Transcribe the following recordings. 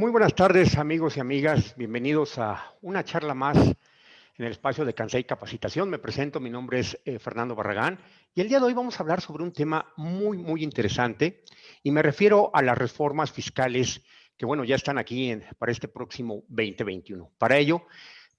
Muy buenas tardes, amigos y amigas. Bienvenidos a una charla más en el espacio de Cansei Capacitación. Me presento, mi nombre es Fernando Barragán y el día de hoy vamos a hablar sobre un tema muy interesante y me refiero a las reformas fiscales que, bueno, ya están aquí para este próximo 2021. Para ello,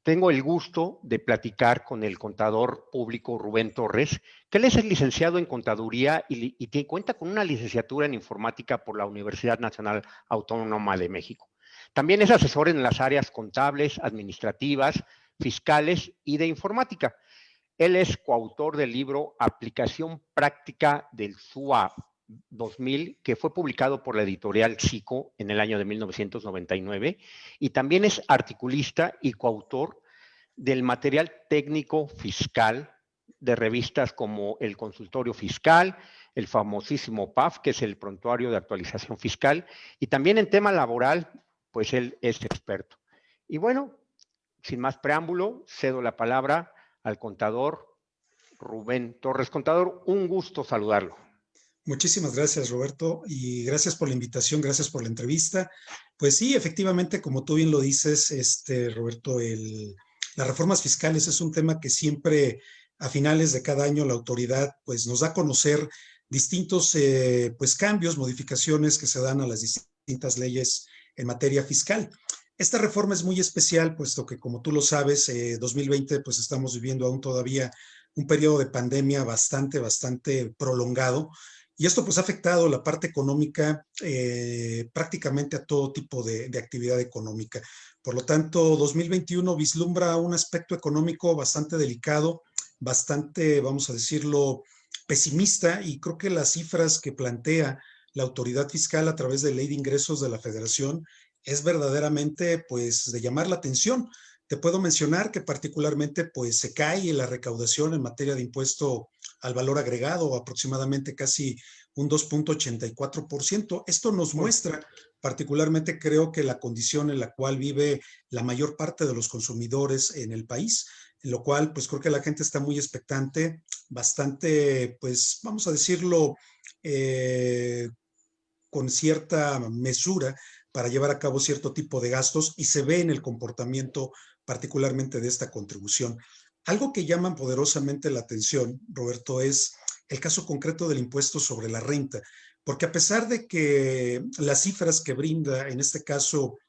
tengo el gusto de platicar con el contador público Rubén Torres, que él es el licenciado en contaduría y que cuenta con una licenciatura en informática por la Universidad Nacional Autónoma de México. También es asesor en las áreas contables, administrativas, fiscales y de informática. Él es coautor del libro Aplicación Práctica del SUA 2000, que fue publicado por la editorial Zico en el año de 1999, y también es articulista y coautor del material técnico fiscal de revistas como El Consultorio Fiscal, el famosísimo PAF, que es el Prontuario de Actualización Fiscal, y también en tema laboral, pues él es experto. Y bueno, sin más preámbulo, cedo la palabra al contador Rubén Torres. Contador, un gusto saludarlo. Muchísimas gracias, Roberto, y gracias por la invitación, gracias por la entrevista. Pues sí, efectivamente, como tú bien lo dices, Roberto, las reformas fiscales es un tema que siempre a finales de cada año la autoridad pues nos da a conocer distintos pues cambios, modificaciones que se dan a las distintas leyes en materia fiscal. Esta reforma es muy especial, puesto que como tú lo sabes, 2020 pues estamos viviendo aún todavía un periodo de pandemia bastante prolongado y esto pues ha afectado la parte económica prácticamente a todo tipo de actividad económica. Por lo tanto, 2021 vislumbra un aspecto económico bastante delicado, bastante, vamos a decirlo, pesimista, y creo que las cifras que plantea la autoridad fiscal a través de Ley de Ingresos de la Federación es verdaderamente pues de llamar la atención. Te puedo mencionar que particularmente pues se cae la recaudación en materia de impuesto al valor agregado, aproximadamente casi un 2.84%. Esto nos muestra particularmente, creo que la condición en la cual vive la mayor parte de los consumidores en el país, en lo cual pues creo que la gente está muy expectante, bastante pues vamos a decirlo con cierta mesura para llevar a cabo cierto tipo de gastos, y se ve en el comportamiento particularmente de esta contribución. Algo que llama poderosamente la atención, Roberto, es el caso concreto del impuesto sobre la renta, porque a pesar de que las cifras que brinda, en este caso,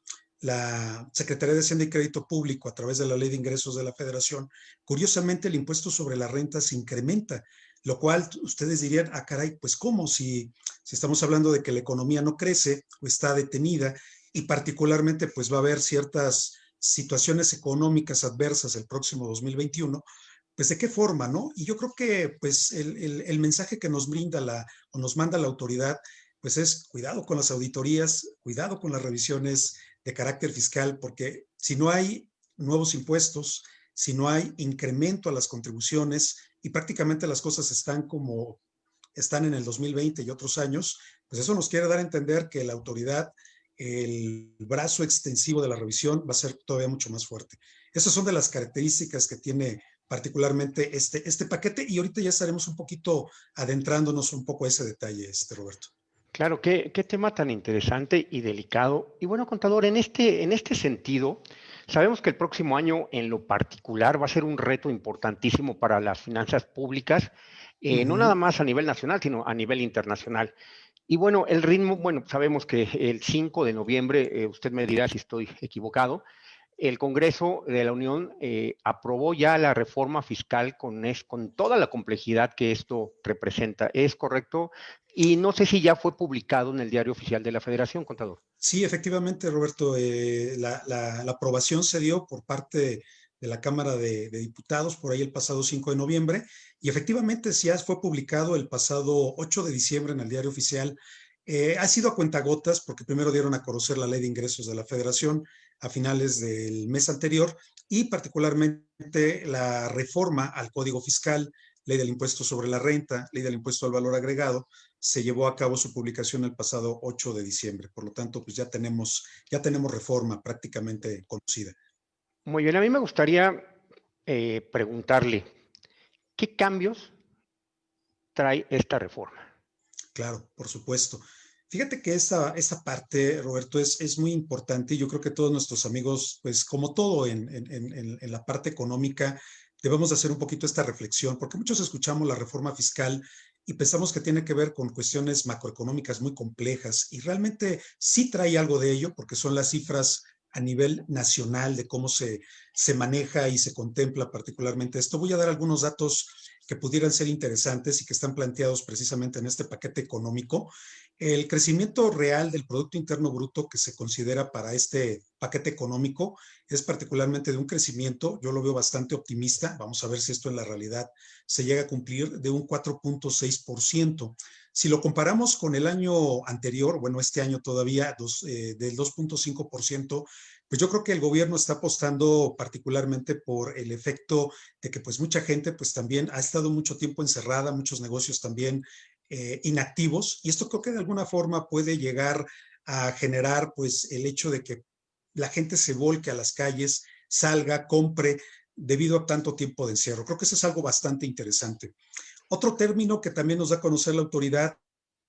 la Secretaría de Hacienda y Crédito Público a través de la Ley de Ingresos de la Federación, curiosamente el impuesto sobre la renta se incrementa, lo cual ustedes dirían, ah, caray, pues ¿cómo? Si estamos hablando de que la economía no crece o está detenida, y particularmente pues va a haber ciertas situaciones económicas adversas el próximo 2021, pues de qué forma, ¿no? Y yo creo que pues el mensaje que nos brinda o nos manda la autoridad, pues es cuidado con las auditorías, cuidado con las revisiones de carácter fiscal, porque si no hay nuevos impuestos, si no hay incremento a las contribuciones y prácticamente las cosas están como están en el 2020 y otros años, pues eso nos quiere dar a entender que la autoridad, el brazo extensivo de la revisión va a ser todavía mucho más fuerte. Esas son de las características que tiene particularmente este paquete, y ahorita ya estaremos un poquito adentrándonos un poco a ese detalle, Roberto. Claro, qué tema tan interesante y delicado. Y bueno, contador, en este sentido, sabemos que el próximo año en lo particular va a ser un reto importantísimo para las finanzas públicas, no nada más a nivel nacional, sino a nivel internacional. Y bueno, el ritmo, bueno, sabemos que el 5 de noviembre, usted me dirá si estoy equivocado, el Congreso de la Unión aprobó ya la reforma fiscal con toda la complejidad que esto representa. ¿Es correcto? Y no sé si ya fue publicado en el Diario Oficial de la Federación, contador. Sí, efectivamente, Roberto, la aprobación se dio por parte de la Cámara de Diputados por ahí el pasado 5 de noviembre, y efectivamente sí fue publicado el pasado 8 de diciembre en el Diario Oficial. Ha sido a cuentagotas porque primero dieron a conocer la Ley de Ingresos de la Federación a finales del mes anterior, y particularmente la reforma al Código Fiscal, Ley del Impuesto sobre la Renta, Ley del Impuesto al Valor Agregado, se llevó a cabo su publicación el pasado 8 de diciembre. Por lo tanto, pues ya tenemos reforma prácticamente conocida. Muy bien, a mí me gustaría preguntarle, ¿qué cambios trae esta reforma? Claro, por supuesto. Fíjate que esa parte, Roberto, es muy importante y yo creo que todos nuestros amigos, pues como todo en la parte económica, debemos de hacer un poquito esta reflexión, porque muchos escuchamos la reforma fiscal y pensamos que tiene que ver con cuestiones macroeconómicas muy complejas y realmente sí trae algo de ello, porque son las cifras a nivel nacional de cómo se maneja y se contempla particularmente esto. Voy a dar algunos datos que pudieran ser interesantes y que están planteados precisamente en este paquete económico. El crecimiento real del Producto Interno Bruto que se considera para este paquete económico es particularmente de un crecimiento, yo lo veo bastante optimista, vamos a ver si esto en la realidad se llega a cumplir, de un 4.6%. Si lo comparamos con el año anterior, bueno, este año todavía del 2.5%, pues yo creo que el gobierno está apostando particularmente por el efecto de que pues mucha gente pues también ha estado mucho tiempo encerrada, muchos negocios también inactivos, y esto creo que de alguna forma puede llegar a generar pues el hecho de que la gente se volque a las calles, salga, compre, debido a tanto tiempo de encierro. Creo que eso es algo bastante interesante. Otro término que también nos da a conocer la autoridad,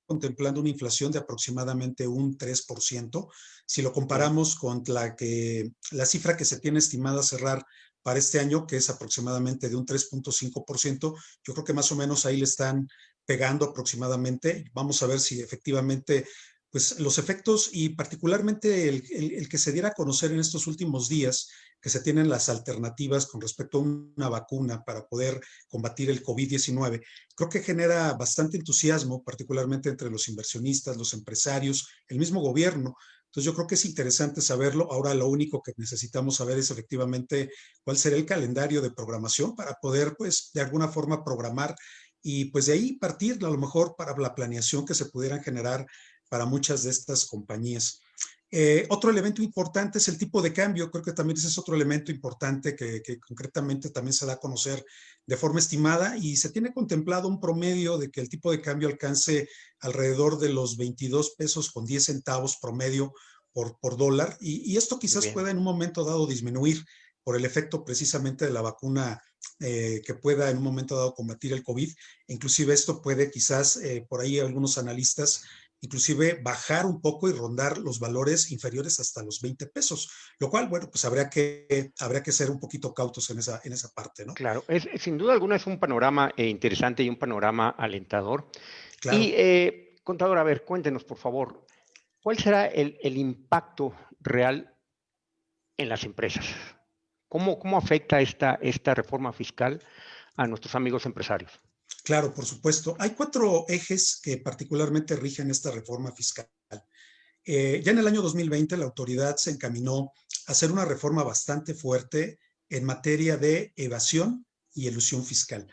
contemplando una inflación de aproximadamente un 3%. Si lo Bien. comparamos con la cifra que se tiene estimada cerrar para este año, que es aproximadamente de un 3.5%, yo creo que más o menos ahí le están pegando aproximadamente. Vamos a ver si efectivamente pues los efectos y particularmente el que se diera a conocer en estos últimos días que se tienen las alternativas con respecto a una vacuna para poder combatir el COVID-19, creo que genera bastante entusiasmo, particularmente entre los inversionistas, los empresarios, el mismo gobierno. Entonces yo creo que es interesante saberlo. Ahora lo único que necesitamos saber es efectivamente cuál será el calendario de programación para poder, pues, de alguna forma programar y pues de ahí partir a lo mejor para la planeación que se pudieran generar para muchas de estas compañías. Otro elemento importante es el tipo de cambio. Creo que también ese es otro elemento importante que concretamente también se da a conocer de forma estimada y se tiene contemplado un promedio de que el tipo de cambio alcance alrededor de los 22 pesos con 10 centavos promedio por dólar y esto Muy quizás bien. pueda en un momento dado disminuir por el efecto precisamente de la vacuna que pueda en un momento dado combatir el COVID. Inclusive esto puede quizás, por ahí algunos analistas inclusive bajar un poco y rondar los valores inferiores hasta los 20 pesos, lo cual, bueno, pues habría que ser un poquito cautos en esa parte, ¿no? Claro, sin duda alguna es un panorama interesante y un panorama alentador. Y, Claro. contador, a ver, cuéntenos, por favor, ¿cuál será el impacto real en las empresas? ¿Cómo afecta esta reforma fiscal a nuestros amigos empresarios? Claro, por supuesto. Hay cuatro ejes que particularmente rigen esta reforma fiscal. Ya en el año 2020 la autoridad se encaminó a hacer una reforma bastante fuerte en materia de evasión y elusión fiscal.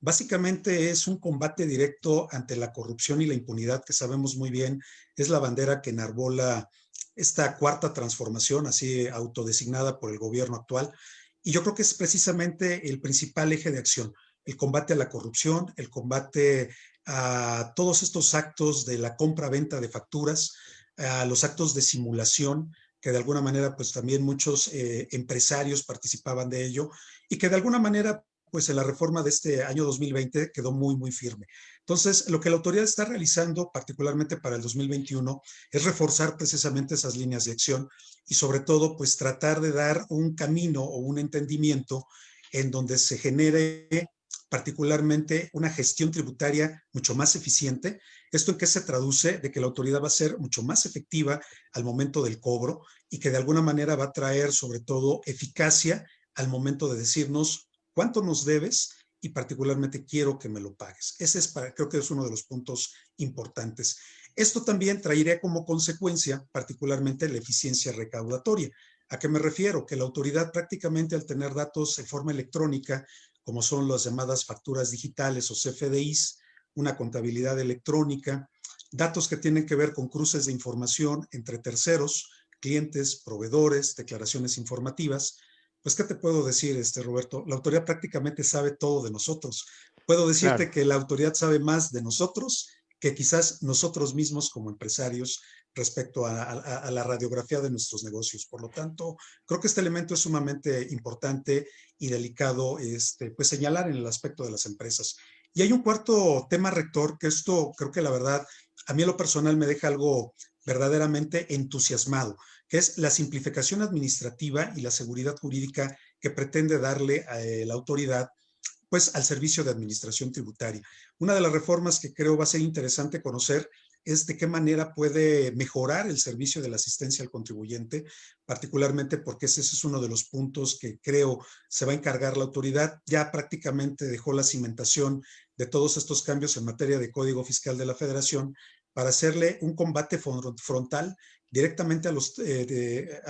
Básicamente es un combate directo ante la corrupción y la impunidad que sabemos muy bien es la bandera que enarbola esta cuarta transformación, así autodesignada por el gobierno actual. Y yo creo que es precisamente el principal eje de acción, el combate a la corrupción, el combate a todos estos actos de la compra-venta de facturas, a los actos de simulación, que de alguna manera pues también muchos empresarios participaban de ello y que de alguna manera pues en la reforma de este año 2020 quedó muy, muy firme. Entonces, lo que la autoridad está realizando, particularmente para el 2021, es reforzar precisamente esas líneas de acción y sobre todo, pues tratar de dar un camino o un entendimiento en donde se genere particularmente una gestión tributaria mucho más eficiente. ¿Esto en qué se traduce? De que la autoridad va a ser mucho más efectiva al momento del cobro y que de alguna manera va a traer sobre todo eficacia al momento de decirnos cuánto nos debes y particularmente quiero que me lo pagues. Creo que es uno de los puntos importantes. Esto también traería como consecuencia particularmente la eficiencia recaudatoria. ¿A qué me refiero? Que la autoridad prácticamente al tener datos de forma electrónica, como son las llamadas facturas digitales o CFDIs, una contabilidad electrónica, datos que tienen que ver con cruces de información entre terceros, clientes, proveedores, declaraciones informativas. Pues, ¿qué te puedo decir, Roberto? La autoridad prácticamente sabe todo de nosotros. Puedo Claro, decirte que la autoridad sabe más de nosotros que quizás nosotros mismos como empresarios respecto a la radiografía de nuestros negocios. Por lo tanto, creo que este elemento es sumamente importante y delicado pues señalar en el aspecto de las empresas. Y hay un cuarto tema rector que esto creo que la verdad a mí en lo personal me deja algo verdaderamente entusiasmado, que es la simplificación administrativa y la seguridad jurídica que pretende darle a la autoridad pues al servicio de administración tributaria. Una de las reformas que creo va a ser interesante conocer es de qué manera puede mejorar el servicio de la asistencia al contribuyente, particularmente porque ese es uno de los puntos que creo se va a encargar la autoridad. Ya prácticamente dejó la cimentación de todos estos cambios en materia de Código Fiscal de la Federación para hacerle un combate frontal directamente a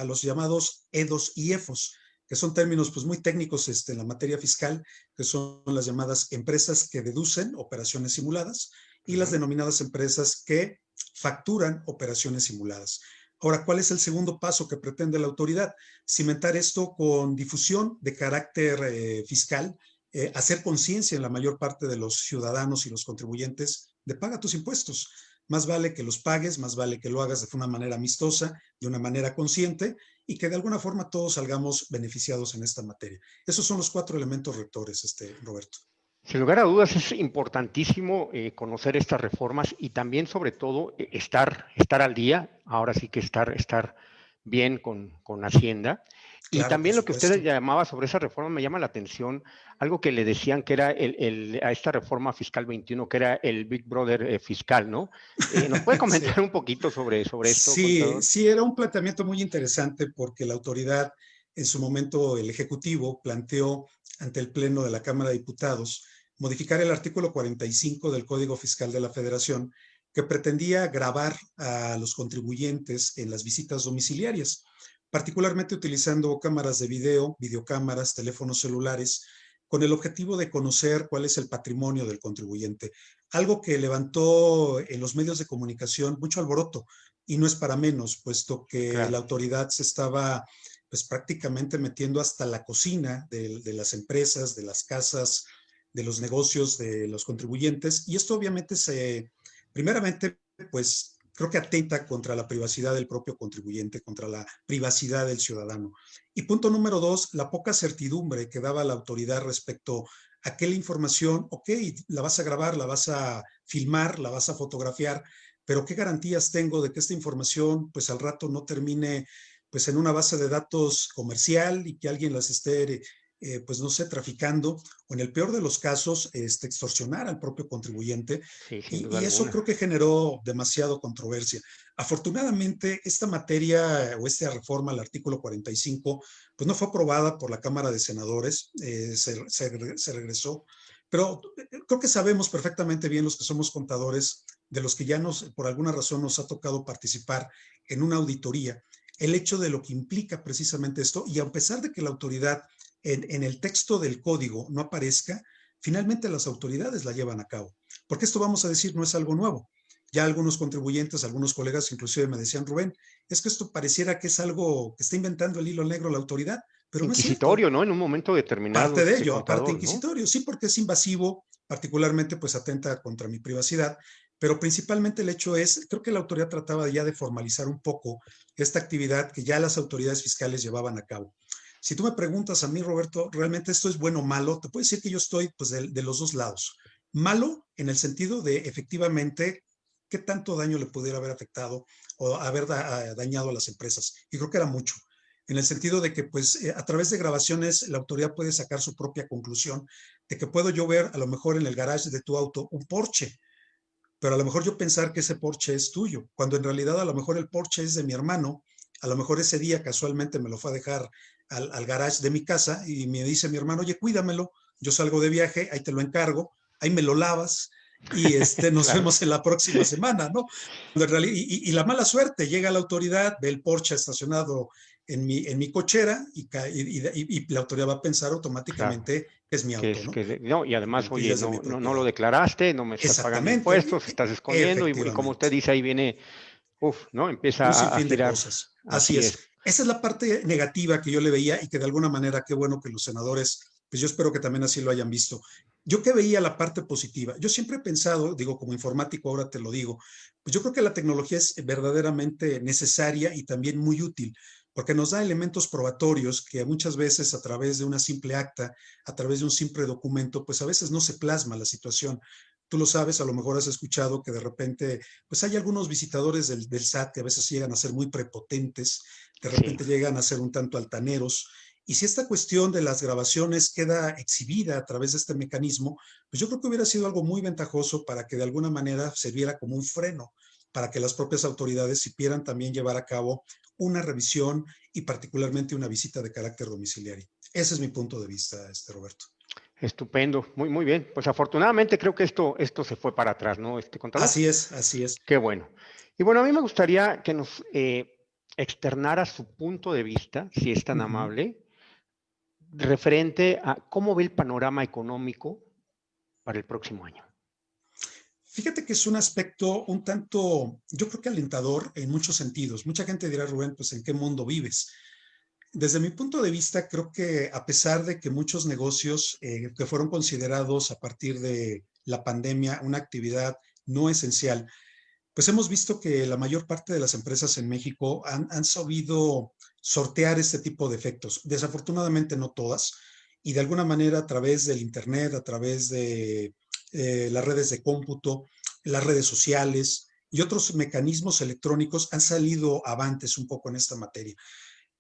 los llamados EDOS y EFOS, que son términos pues muy técnicos en la materia fiscal, que son las llamadas empresas que deducen operaciones simuladas y las denominadas empresas que facturan operaciones simuladas. Ahora, ¿cuál es el segundo paso que pretende la autoridad? Cimentar esto con difusión de carácter fiscal, hacer conciencia en la mayor parte de los ciudadanos y los contribuyentes de paga tus impuestos. Más vale que los pagues, más vale que lo hagas de una manera amistosa, de una manera consciente, y que de alguna forma todos salgamos beneficiados en esta materia. Esos son los 4 elementos rectores, Roberto. Sin lugar a dudas es importantísimo conocer estas reformas y también, sobre todo, estar al día, ahora sí que estar bien con Hacienda. Y Claro, por también lo que usted supuesto. llamaba sobre esa reforma me llama la atención, algo que le decían que era a esta reforma fiscal 21, que era el Big Brother fiscal, ¿no? ¿Nos puede Sí. comentar un poquito sobre esto, Sí, contador? sí, era un planteamiento muy interesante porque la autoridad, en su momento el Ejecutivo, planteó ante el Pleno de la Cámara de Diputados modificar el artículo 45 del Código Fiscal de la Federación, que pretendía gravar a los contribuyentes en las visitas domiciliarias, particularmente utilizando cámaras de video, videocámaras, teléfonos celulares, con el objetivo de conocer cuál es el patrimonio del contribuyente. Algo que levantó en los medios de comunicación mucho alboroto, y no es para menos, puesto que la Claro. autoridad se estaba pues prácticamente metiendo hasta la cocina de las empresas, de las casas, de los negocios, de los contribuyentes, y esto obviamente primeramente, pues creo que atenta contra la privacidad del propio contribuyente, contra la privacidad del ciudadano. Y punto número 2, la poca certidumbre que daba la autoridad respecto a qué la información, ok, la vas a grabar, la vas a filmar, la vas a fotografiar, pero ¿qué garantías tengo de que esta información pues al rato no termine pues en una base de datos comercial y que alguien las esté pues no sé, traficando o en el peor de los casos extorsionar al propio contribuyente? Sí, sin duda Y eso alguna. creo que generó demasiado controversia. Afortunadamente, esta materia o esta reforma al artículo 45 pues no fue aprobada por la Cámara de Senadores, se regresó, pero creo que sabemos perfectamente bien los que somos contadores, de los que ya por alguna razón nos ha tocado participar en una auditoría, el hecho de lo que implica precisamente esto, y a pesar de que la autoridad en el texto del código no aparezca, finalmente las autoridades la llevan a cabo. Porque esto, vamos a decir, no es algo nuevo. Ya algunos contribuyentes, algunos colegas inclusive me decían, Rubén, es que esto pareciera que es algo que está inventando el hilo negro la autoridad, pero no es cierto. Inquisitorio, ¿no? En un momento determinado, Parte de ello, aparte contador, ¿no? inquisitorio, sí, porque es invasivo, particularmente pues atenta contra mi privacidad, pero principalmente el hecho es, creo que la autoridad trataba ya de formalizar un poco esta actividad que ya las autoridades fiscales llevaban a cabo. Si tú me preguntas a mí, Roberto, ¿realmente esto es bueno o malo? Te puedo decir que yo estoy pues de los dos lados. Malo en el sentido de efectivamente qué tanto daño le pudiera haber afectado o haber dañado a las empresas. Y creo que era mucho en el sentido de que pues a través de grabaciones la autoridad puede sacar su propia conclusión de que puedo yo ver a lo mejor en el garage de tu auto un Porsche, pero a lo mejor yo pensar que ese Porsche es tuyo, cuando en realidad a lo mejor el Porsche es de mi hermano, a lo mejor ese día casualmente me lo fue a dejar al garage de mi casa y me dice mi hermano, oye, cuídamelo, yo salgo de viaje, ahí te lo encargo, ahí me lo lavas y nos Claro. vemos en la próxima semana, ¿no? En realidad, y la mala suerte, llega la autoridad, ve el Porsche estacionado en mi cochera y la autoridad va a pensar Claro. automáticamente que es mi auto, ¿no? No, y además, Que oye, ya es de mi no lo propiedad. declaraste, no me estás pagando Exactamente, impuestos, estás escondiendo, y como efectivamente. usted dice, ahí viene, ¿no? Empieza Un a sinfín de girar. cosas. Así Así es. es. Esa es la parte negativa que yo le veía y que de alguna manera, qué bueno que los senadores, pues yo espero que también así lo hayan visto. Yo que veía la parte positiva. Yo siempre he pensado, digo, como informático, ahora te lo digo, pues yo creo que la tecnología es verdaderamente necesaria y también muy útil, porque nos da elementos probatorios que muchas veces a través de una simple acta, a través de un simple documento, pues a veces no se plasma la situación. Tú lo sabes, a lo mejor has escuchado que de repente, pues hay algunos visitadores del SAT que a veces llegan a ser muy prepotentes, de Sí, repente llegan a ser un tanto altaneros. Y si esta cuestión de las grabaciones queda exhibida a través de este mecanismo, pues yo creo que hubiera sido algo muy ventajoso para que de alguna manera sirviera como un freno, para que las propias autoridades supieran también llevar a cabo una revisión y particularmente una visita de carácter domiciliario. Ese es mi punto de vista, Roberto. estupendo, muy, muy bien. Pues afortunadamente creo que esto se fue para atrás, ¿no, contador? Así es, así es. Qué bueno. Y bueno, a mí me gustaría que nos externara su punto de vista, si es tan Ujú. amable, referente a cómo ve el panorama económico para el próximo año. Fíjate que es un aspecto un tanto, yo creo que alentador en muchos sentidos. Mucha gente dirá, Rubén, pues ¿en qué mundo vives? Desde mi punto de vista, creo que a pesar de que muchos negocios que fueron considerados a partir de la pandemia una actividad no esencial, pues hemos visto que la mayor parte de las empresas en México han sabido sortear este tipo de efectos. Desafortunadamente no todas, y de alguna manera a través del Internet, a través de las redes de cómputo, las redes sociales y otros mecanismos electrónicos han salido avantes un poco en esta materia.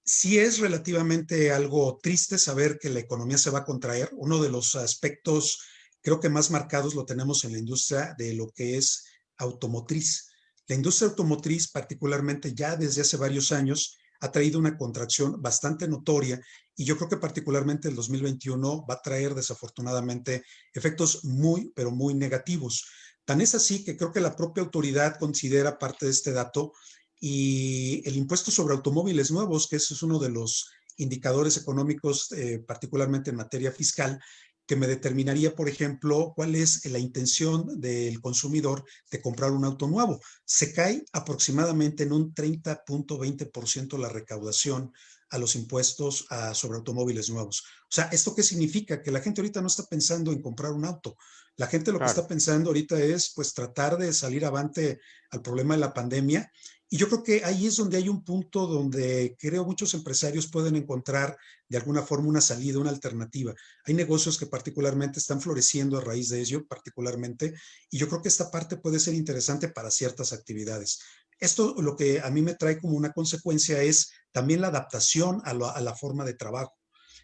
Sí es relativamente algo triste saber que la economía se va a contraer. Uno de los aspectos creo que más marcados lo tenemos en la industria de lo que es automotriz. La industria automotriz, particularmente ya desde hace varios años, ha traído una contracción bastante notoria y yo creo que particularmente el 2021 va a traer desafortunadamente efectos muy, pero muy negativos. Tan es así que creo que la propia autoridad considera parte de este dato y el impuesto sobre automóviles nuevos, que ese es uno de los indicadores económicos, particularmente en materia fiscal, que me determinaría, por ejemplo, cuál es la intención del consumidor de comprar un auto nuevo. Se cae aproximadamente en un 30.20% la recaudación a los impuestos sobre automóviles nuevos. O sea, ¿esto qué significa? Que la gente ahorita no está pensando en comprar un auto. La gente lo que Claro, está pensando ahorita es pues tratar de salir avante al problema de la pandemia y yo creo que ahí es donde hay un punto donde creo muchos empresarios pueden encontrar de alguna forma una salida, una alternativa. Hay negocios que particularmente están floreciendo a raíz de ello, particularmente, y yo creo que esta parte puede ser interesante para ciertas actividades. Esto lo que a mí me trae como una consecuencia es también la adaptación a la forma de trabajo.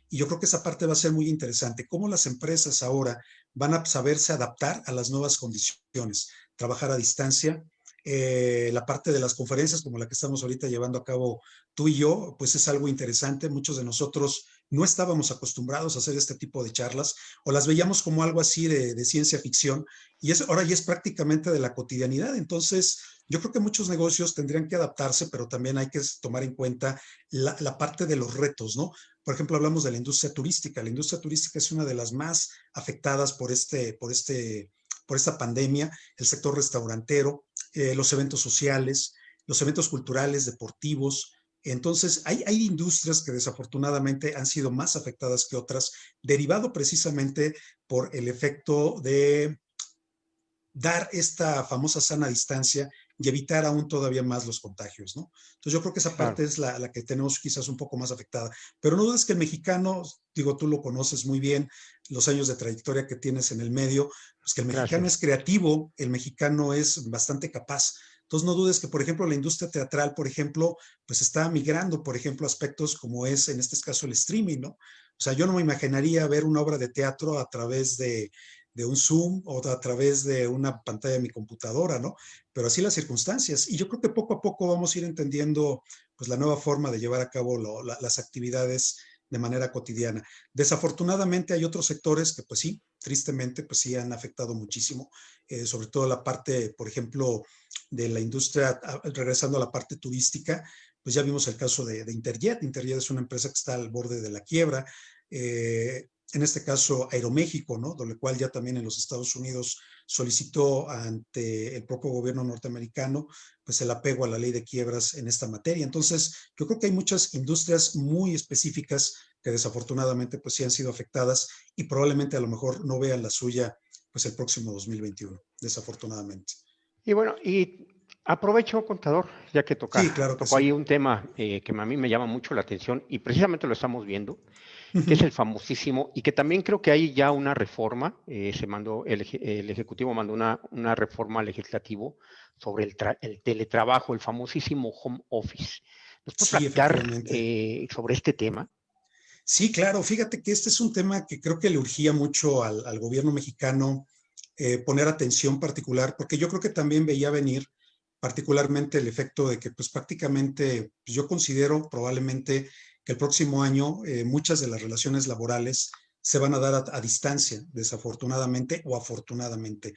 Y yo creo que esa parte va a ser muy interesante. Cómo las empresas ahora van a saberse adaptar a las nuevas condiciones, trabajar a distancia, la parte de las conferencias como la que estamos ahorita llevando a cabo tú y yo, pues es algo interesante. Muchos de nosotros no estábamos acostumbrados a hacer este tipo de charlas o las veíamos como algo así de ciencia ficción y ahora ya es prácticamente de la cotidianidad. Entonces, yo creo que muchos negocios tendrían que adaptarse, pero también hay que tomar en cuenta la parte de los retos, ¿no? Por ejemplo, hablamos de la industria turística. La industria turística es una de las más afectadas por esta pandemia, el sector restaurantero, los eventos sociales, los eventos culturales, deportivos. Entonces, hay industrias que desafortunadamente han sido más afectadas que otras, derivado precisamente por el efecto de dar esta famosa sana distancia y evitar aún todavía más los contagios, ¿no? Entonces yo creo que esa parte claro. es la que tenemos quizás un poco más afectada. Pero no dudes que el mexicano, digo, tú lo conoces muy bien, los años de trayectoria que tienes en el medio, pues que el mexicano es Gracias. creativo, el mexicano es bastante capaz. Entonces no dudes que, por ejemplo, la industria teatral, por ejemplo, pues está migrando, por ejemplo, aspectos como es en este caso el streaming, ¿no? O sea, yo no me imaginaría ver una obra de teatro a través de un Zoom o a través de una pantalla de mi computadora, ¿no? Pero así las circunstancias. Y yo creo que poco a poco vamos a ir entendiendo pues la nueva forma de llevar a cabo las actividades de manera cotidiana. Desafortunadamente hay otros sectores que pues sí, tristemente pues sí han afectado muchísimo, sobre todo la parte, por ejemplo, de la industria, regresando a la parte turística, pues ya vimos el caso de Interjet. Interjet es una empresa que está al borde de la quiebra. En este caso Aeroméxico, ¿no? Donde cual ya también en los Estados Unidos solicitó ante el propio gobierno norteamericano, pues el apego a la ley de quiebras en esta materia. Entonces, yo creo que hay muchas industrias muy específicas que desafortunadamente pues sí han sido afectadas y probablemente a lo mejor no vean la suya pues el próximo 2021, desafortunadamente. Y bueno, y Aprovecho, contador, ya que Sí, claro que tocó sí. ahí un tema que a mí me llama mucho la atención y precisamente lo estamos viendo, que es Ujú. el famosísimo, y que también creo que hay ya una reforma, el Ejecutivo mandó una reforma legislativo sobre el teletrabajo, el famosísimo home office. ¿Nos puede Sí, platicar efectivamente. sobre este tema? Sí, claro. Fíjate que este es un tema que creo que le urgía mucho al gobierno mexicano poner atención particular, porque yo creo que también veía venir particularmente el efecto de que pues prácticamente pues, yo considero probablemente que el próximo año muchas de las relaciones laborales se van a dar a distancia, desafortunadamente o afortunadamente.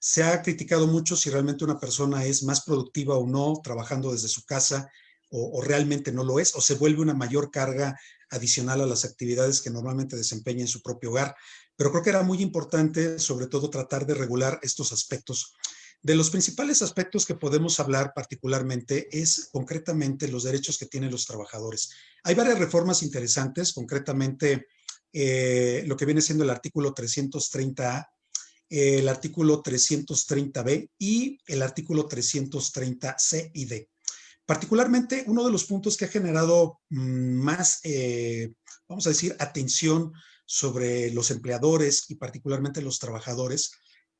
Se ha criticado mucho si realmente una persona es más productiva o no trabajando desde su casa o realmente no lo es, o se vuelve una mayor carga adicional a las actividades que normalmente desempeña en su propio hogar. Pero creo que era muy importante, sobre todo, tratar de regular estos aspectos. De los principales aspectos que podemos hablar particularmente es concretamente los derechos que tienen los trabajadores. Hay varias reformas interesantes, concretamente lo que viene siendo el artículo 330A, el artículo 330B y el artículo 330C y D. Particularmente, uno de los puntos que ha generado más, vamos a decir, atención sobre los empleadores y particularmente los trabajadores,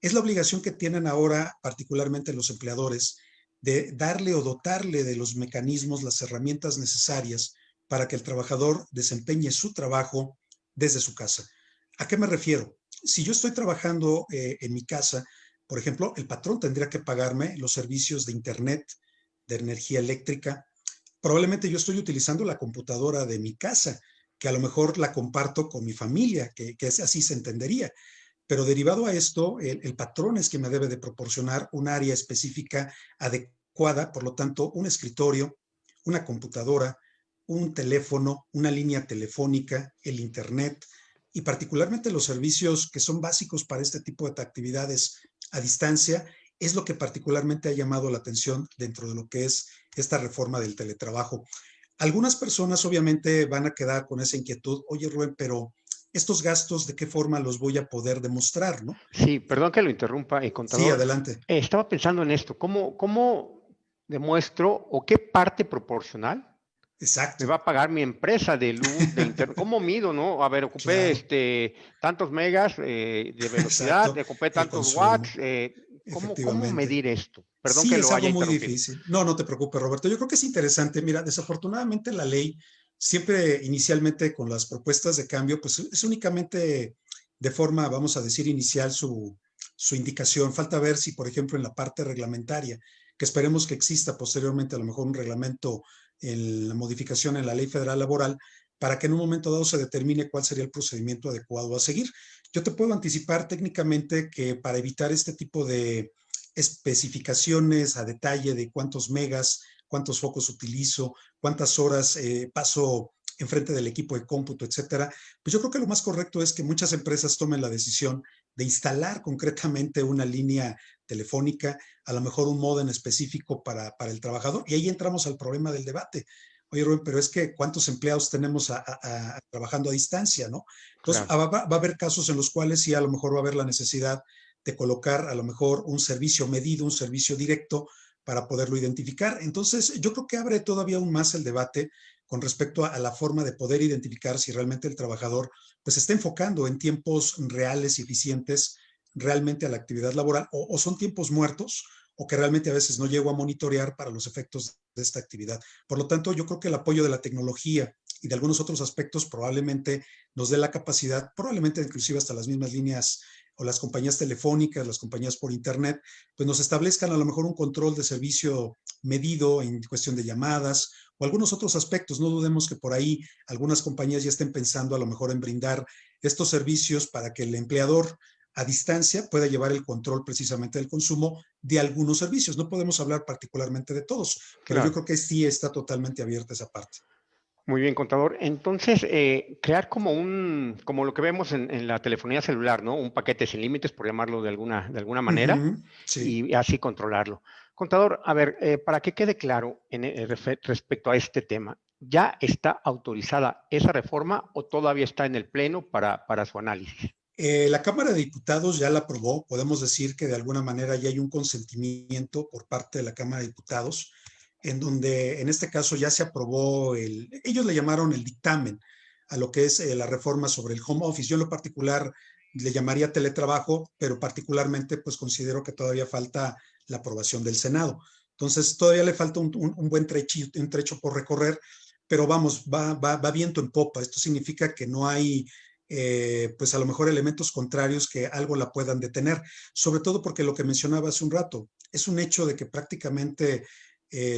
es la obligación que tienen ahora, particularmente los empleadores, de darle o dotarle de los mecanismos, las herramientas necesarias para que el trabajador desempeñe su trabajo desde su casa. ¿A qué me refiero? Si yo estoy trabajando en mi casa, por ejemplo, el patrón tendría que pagarme los servicios de Internet, de energía eléctrica. Probablemente yo estoy utilizando la computadora de mi casa, que a lo mejor la comparto con mi familia, que así se entendería. Pero derivado a esto, el patrón es que me debe de proporcionar un área específica adecuada, por lo tanto, un escritorio, una computadora, un teléfono, una línea telefónica, el Internet y particularmente los servicios que son básicos para este tipo de actividades a distancia, es lo que particularmente ha llamado la atención dentro de lo que es esta reforma del teletrabajo. Algunas personas obviamente van a quedar con esa inquietud, oye Rubén, pero estos gastos, ¿de qué forma los voy a poder demostrar, no? Sí, perdón que lo interrumpa, Sí, contador. adelante. Estaba pensando en esto, ¿cómo demuestro o qué parte proporcional me Exacto. va a pagar mi empresa de luz, de internet? ¿Cómo mido, no? A ver, ocupé Claro, tantos megas de velocidad, exacto. ocupé El tantos consumo, watts. ¿Cómo efectivamente. medir esto? Perdón Sí, que es lo algo haya muy interrumpido. difícil. No, no te preocupes, Roberto. Yo creo que es interesante. Mira, desafortunadamente la ley siempre inicialmente con las propuestas de cambio, pues es únicamente de forma, vamos a decir, inicial su indicación. Falta ver si, por ejemplo, en la parte reglamentaria, que esperemos que exista posteriormente a lo mejor un reglamento en la modificación en la Ley Federal Laboral, para que en un momento dado se determine cuál sería el procedimiento adecuado a seguir. Yo te puedo anticipar técnicamente que para evitar este tipo de especificaciones a detalle de cuántos megas, cuántos focos utilizo, cuántas horas paso enfrente del equipo de cómputo, etcétera, pues yo creo que lo más correcto es que muchas empresas tomen la decisión de instalar concretamente una línea telefónica, a lo mejor un módem específico para el trabajador, y ahí entramos al problema del debate. Oye, Rubén, pero es que ¿cuántos empleados tenemos trabajando a distancia, no? Entonces, Claro. va a haber casos en los cuales sí a lo mejor va a haber la necesidad de colocar a lo mejor un servicio medido, un servicio directo para poderlo identificar. Entonces, yo creo que abre todavía aún más el debate con respecto a la forma de poder identificar si realmente el trabajador pues se está enfocando en tiempos reales y eficientes realmente a la actividad laboral o son tiempos muertos o que realmente a veces no llego a monitorear para los efectos de esta actividad. Por lo tanto, yo creo que el apoyo de la tecnología y de algunos otros aspectos probablemente nos dé la capacidad, probablemente inclusive hasta las mismas líneas o las compañías telefónicas, las compañías por internet, pues nos establezcan a lo mejor un control de servicio medido en cuestión de llamadas o algunos otros aspectos. No dudemos que por ahí algunas compañías ya estén pensando a lo mejor en brindar estos servicios para que el empleador a distancia pueda llevar el control precisamente del consumo de algunos servicios. No podemos hablar particularmente de todos, pero yo Claro. creo que sí está totalmente abierta esa parte. Muy bien, contador. Entonces, crear como lo que vemos en la telefonía celular, ¿no? Un paquete sin límites, por llamarlo de alguna manera, Ujú, sí. y así controlarlo. Contador, a ver, para que quede claro respecto a este tema, ¿ya está autorizada esa reforma o todavía está en el pleno para su análisis? La Cámara de Diputados ya la aprobó. Podemos decir que de alguna manera ya hay un consentimiento por parte de la Cámara de Diputados, en donde en este caso ya se aprobó ellos le llamaron el dictamen a lo que es la reforma sobre el home office. Yo en lo particular le llamaría teletrabajo, pero particularmente pues considero que todavía falta la aprobación del Senado. Entonces todavía le falta un buen un trecho por recorrer, pero vamos, va viento en popa. Esto significa que no hay pues a lo mejor elementos contrarios que algo la puedan detener, sobre todo porque lo que mencionaba hace un rato, es un hecho de que prácticamente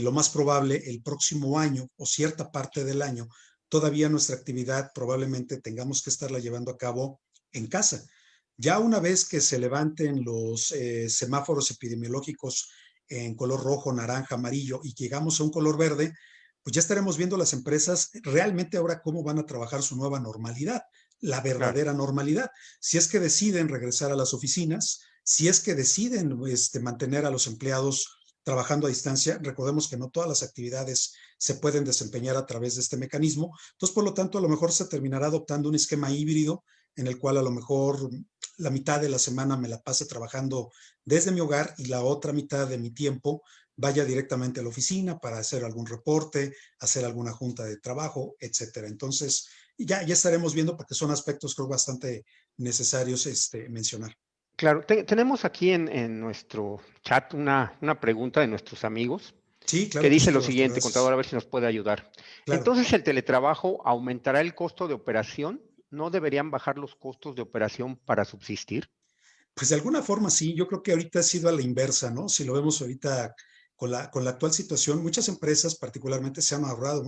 lo más probable el próximo año o cierta parte del año, todavía nuestra actividad probablemente tengamos que estarla llevando a cabo en casa. Ya una vez que se levanten los semáforos epidemiológicos en color rojo, naranja, amarillo y llegamos a un color verde, pues ya estaremos viendo las empresas realmente ahora cómo van a trabajar su nueva normalidad, la Claro. verdadera normalidad. Si es que deciden regresar a las oficinas, si es que deciden mantener a los empleados trabajando a distancia, recordemos que no todas las actividades se pueden desempeñar a través de este mecanismo, entonces por lo tanto a lo mejor se terminará adoptando un esquema híbrido en el cual a lo mejor la mitad de la semana me la pase trabajando desde mi hogar y la otra mitad de mi tiempo vaya directamente a la oficina para hacer algún reporte, hacer alguna junta de trabajo, etcétera. Entonces, ya estaremos viendo porque son aspectos creo bastante necesarios mencionar. Claro, tenemos aquí en nuestro chat una pregunta de nuestros amigos Sí, que claro que dice sí, lo Roberto, siguiente, contador, gracias. a ver si nos puede ayudar. Claro. Entonces, ¿el teletrabajo aumentará el costo de operación? ¿No deberían bajar los costos de operación para subsistir? Pues de alguna forma sí, yo creo que ahorita ha sido a la inversa, ¿no? Si lo vemos ahorita con la actual situación, muchas empresas particularmente se han ahorrado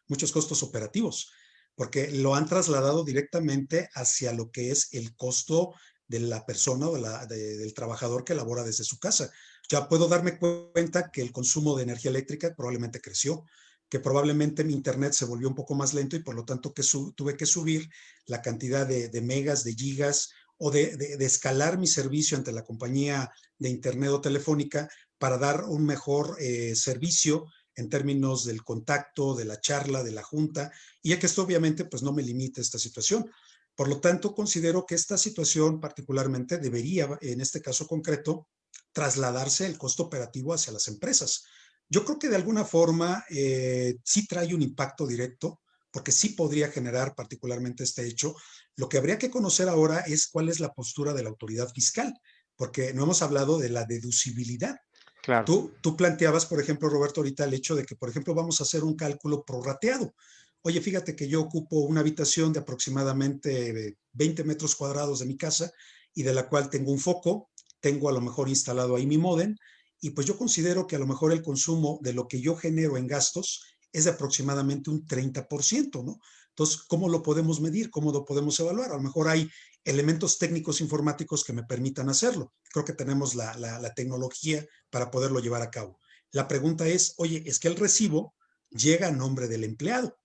muchos costos operativos, porque lo han trasladado directamente hacia lo que es el costo de la persona o del trabajador que labora desde su casa. Ya puedo darme cuenta que el consumo de energía eléctrica probablemente creció, que probablemente mi internet se volvió un poco más lento y por lo tanto tuve que subir la cantidad de megas, de gigas o de escalar mi servicio ante la compañía de internet o telefónica para dar un mejor servicio en términos del contacto, de la charla, de la junta, y ya que esto obviamente pues no me limita esta situación. Por lo tanto, considero que esta situación particularmente debería, en este caso concreto, trasladarse el costo operativo hacia las empresas. Yo creo que de alguna forma sí trae un impacto directo, porque sí podría generar particularmente este hecho. Lo que habría que conocer ahora es cuál es la postura de la autoridad fiscal, porque no hemos hablado de la deducibilidad. Claro. Tú planteabas, por ejemplo, Roberto, ahorita el hecho de que, por ejemplo, vamos a hacer un cálculo prorrateado. Oye, fíjate que yo ocupo una habitación de aproximadamente 20 metros cuadrados de mi casa y de la cual tengo un foco, tengo a lo mejor instalado ahí mi módem y pues yo considero que a lo mejor el consumo de lo que yo genero en gastos es de aproximadamente un 30%, ¿no? Entonces, ¿cómo lo podemos medir? ¿Cómo lo podemos evaluar? A lo mejor hay elementos técnicos informáticos que me permitan hacerlo. Creo que tenemos la tecnología para poderlo llevar a cabo. La pregunta es, oye, es que el recibo llega a nombre del empleado.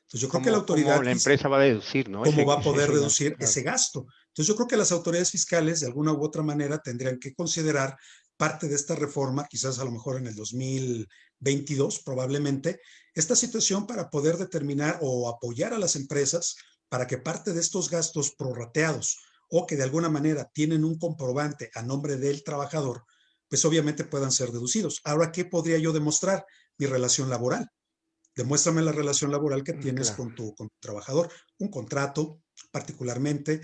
Entonces yo creo que la ¿Cómo autoridad, la empresa va a deducir, ¿no? ¿cómo va a poder Ese gasto, deducir claro. ese gasto? Entonces yo creo que las autoridades fiscales de alguna u otra manera tendrían que considerar parte de esta reforma, quizás a lo mejor en el 2022 probablemente, esta situación para poder determinar o apoyar a las empresas para que parte de estos gastos prorrateados o que de alguna manera tienen un comprobante a nombre del trabajador, pues obviamente puedan ser deducidos. Ahora, ¿qué podría yo demostrar? Mi relación laboral. Demuéstrame la relación laboral que tienes Claro. con tu trabajador, un contrato particularmente,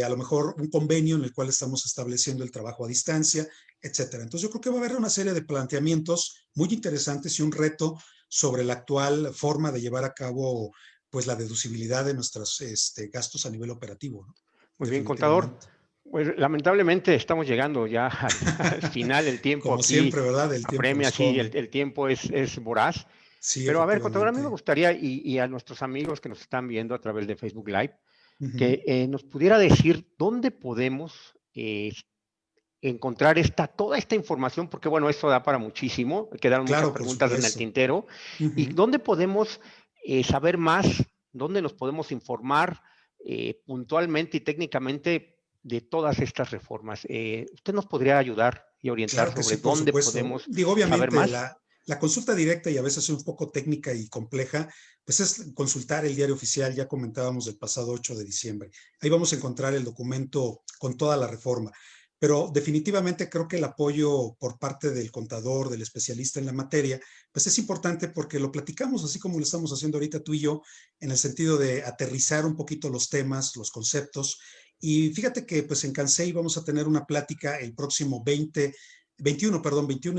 a lo mejor un convenio en el cual estamos estableciendo el trabajo a distancia, etcétera. Entonces yo creo que va a haber una serie de planteamientos muy interesantes y un reto sobre la actual forma de llevar a cabo pues la deducibilidad de nuestros gastos a nivel operativo, ¿no? Muy bien, contador. Definitivamente. Pues lamentablemente estamos llegando ya al final. El tiempo Como aquí siempre, ¿verdad? El tiempo apremia, nos sí, come. el tiempo es voraz. Sí, Pero a ver, contador, a mí me efectivamente. gustaría, y a nuestros amigos que nos están viendo a través de Facebook Live, Ujú. que nos pudiera decir dónde podemos encontrar toda esta información, porque bueno, esto da para muchísimo, quedaron muchas Claro, por preguntas en el supuesto. tintero, y Ujú. dónde podemos saber más, dónde nos podemos informar puntualmente y técnicamente de todas estas reformas. ¿Usted nos podría ayudar y orientar Claro que sobre sí, por dónde supuesto. podemos Digo, saber obviamente más? La consulta directa y a veces un poco técnica y compleja, pues es consultar el diario oficial, ya comentábamos del pasado 8 de diciembre. Ahí vamos a encontrar el documento con toda la reforma. Pero definitivamente creo que el apoyo por parte del contador, del especialista en la materia, pues es importante porque lo platicamos así como lo estamos haciendo ahorita tú y yo, en el sentido de aterrizar un poquito los temas, los conceptos. Y fíjate que pues en Cansei vamos a tener una plática el próximo 21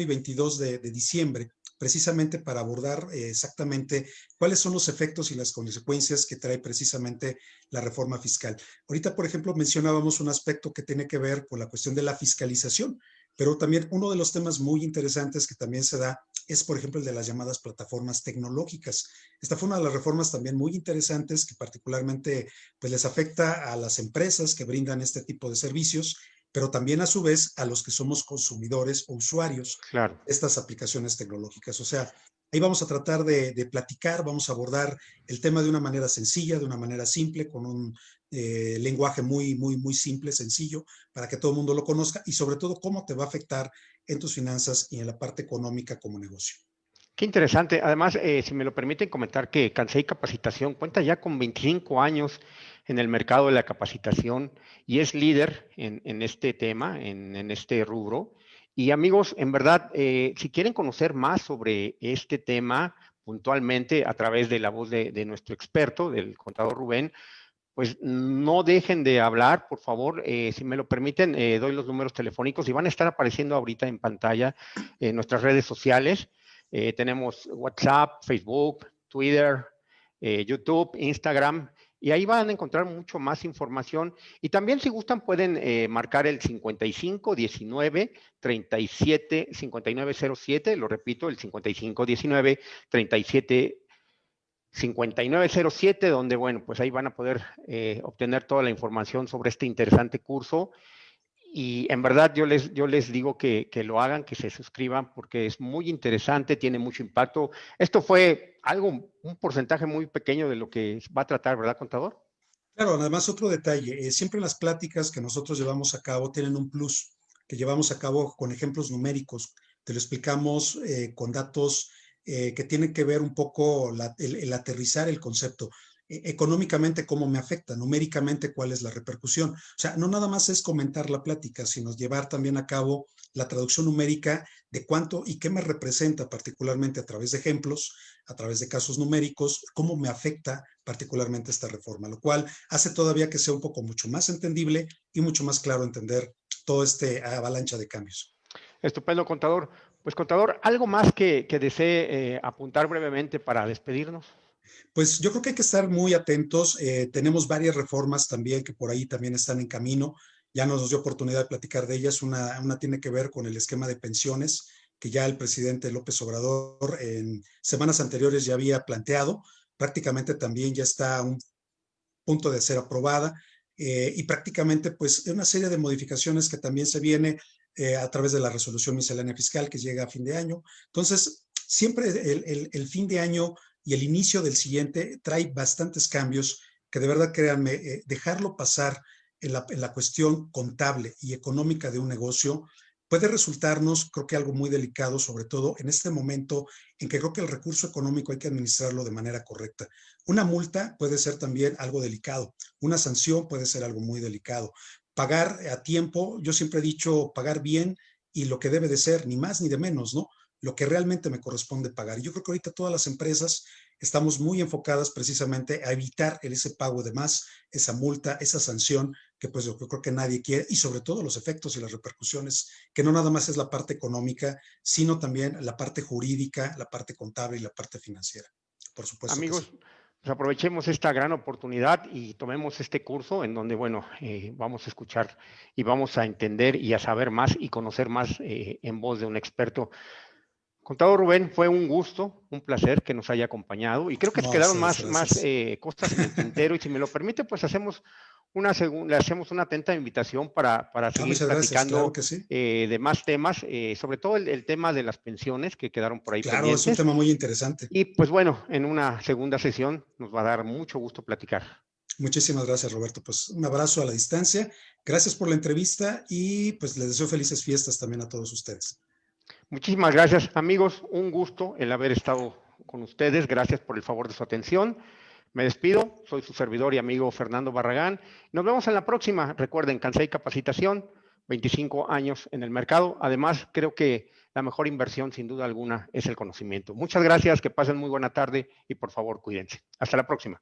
y 22 de diciembre, precisamente para abordar exactamente cuáles son los efectos y las consecuencias que trae precisamente la reforma fiscal. Ahorita, por ejemplo, mencionábamos un aspecto que tiene que ver con la cuestión de la fiscalización, pero también uno de los temas muy interesantes que también se da es, por ejemplo, el de las llamadas plataformas tecnológicas. Esta fue una de las reformas también muy interesantes que particularmente pues, les afecta a las empresas que brindan este tipo de servicios, pero también a su vez a los que somos consumidores o usuarios Claro. de estas aplicaciones tecnológicas. O sea, ahí vamos a tratar de platicar, vamos a abordar el tema de una manera sencilla, de una manera simple, con un lenguaje muy simple, sencillo, para que todo el mundo lo conozca y sobre todo cómo te va a afectar en tus finanzas y en la parte económica como negocio. Qué interesante. Además, si me lo permiten comentar que Cansei Capacitación cuenta ya con 25 años en el mercado de la capacitación y es líder en este tema, en este rubro. Y amigos, en verdad, si quieren conocer más sobre este tema puntualmente a través de la voz de nuestro experto, del contador Rubén, pues no dejen de hablar, por favor. Si me lo permiten, doy los números telefónicos y van a estar apareciendo ahorita en pantalla en nuestras redes sociales. Tenemos WhatsApp, Facebook, Twitter, YouTube, Instagram, y ahí van a encontrar mucho más información. Y también si gustan pueden marcar el 55 19 37 59 07, lo repito, el 55 19 37 5907, donde, bueno, pues ahí van a poder obtener toda la información sobre este interesante curso. Y en verdad yo les digo que lo hagan, que se suscriban, porque es muy interesante, tiene mucho impacto. Esto fue algo, un porcentaje muy pequeño de lo que va a tratar, ¿verdad, contador? Claro, además otro detalle, siempre las pláticas que nosotros llevamos a cabo tienen un plus, que llevamos a cabo con ejemplos numéricos, te lo explicamos con datos que tienen que ver un poco el aterrizar el concepto. Económicamente, cómo me afecta, numéricamente, cuál es la repercusión. O sea, no nada más es comentar la plática, sino llevar también a cabo la traducción numérica de cuánto y qué me representa particularmente a través de ejemplos, a través de casos numéricos, cómo me afecta particularmente esta reforma, lo cual hace todavía que sea un poco mucho más entendible y mucho más claro entender todo este avalancha de cambios. Estupendo, contador. Pues, contador, ¿algo más que desee apuntar brevemente para despedirnos? Pues yo creo que hay que estar muy atentos. Tenemos varias reformas también que por ahí también están en camino. Ya nos dio oportunidad de platicar de ellas. Una tiene que ver con el esquema de pensiones que ya el presidente López Obrador en semanas anteriores ya había planteado. Prácticamente también ya está a un punto de ser aprobada y prácticamente pues una serie de modificaciones que también se viene a través de la resolución miscelánea fiscal que llega a fin de año. Entonces, siempre el fin de año y el inicio del siguiente trae bastantes cambios que de verdad, créanme, dejarlo pasar en la cuestión contable y económica de un negocio puede resultarnos, creo que algo muy delicado, sobre todo en este momento en que creo que el recurso económico hay que administrarlo de manera correcta. Una multa puede ser también algo delicado, una sanción puede ser algo muy delicado. Pagar a tiempo, yo siempre he dicho pagar bien y lo que debe de ser, ni más ni de menos, ¿no? Lo que realmente me corresponde pagar. Y yo creo que ahorita todas las empresas estamos muy enfocadas precisamente a evitar ese pago de más, esa multa, esa sanción, que pues yo creo que nadie quiere, y sobre todo los efectos y las repercusiones, que no nada más es la parte económica, sino también la parte jurídica, la parte contable y la parte financiera. Por supuesto que sí. Amigos, pues aprovechemos esta gran oportunidad y tomemos este curso en donde, bueno, vamos a escuchar y vamos a entender y a saber más y conocer más en voz de un experto. Contador Rubén, fue un gusto, un placer que nos haya acompañado y creo que No, quedaron ustedes, más gracias. cosas en el tintero y si me lo permite, pues le hacemos una atenta invitación para Ah, seguir muchas gracias, claro platicando que sí. de más temas, sobre todo el tema de las pensiones que quedaron por ahí Claro, es un pendientes. tema muy interesante. Y pues bueno, en una segunda sesión nos va a dar mucho gusto platicar. Muchísimas gracias, Roberto. Pues un abrazo a la distancia. Gracias por la entrevista y pues les deseo felices fiestas también a todos ustedes. Muchísimas gracias, amigos. Un gusto el haber estado con ustedes. Gracias por el favor de su atención. Me despido. Soy su servidor y amigo Fernando Barragán. Nos vemos en la próxima. Recuerden, Cansei Capacitación, 25 años en el mercado. Además, creo que la mejor inversión, sin duda alguna, es el conocimiento. Muchas gracias, que pasen muy buena tarde y por favor, cuídense. Hasta la próxima.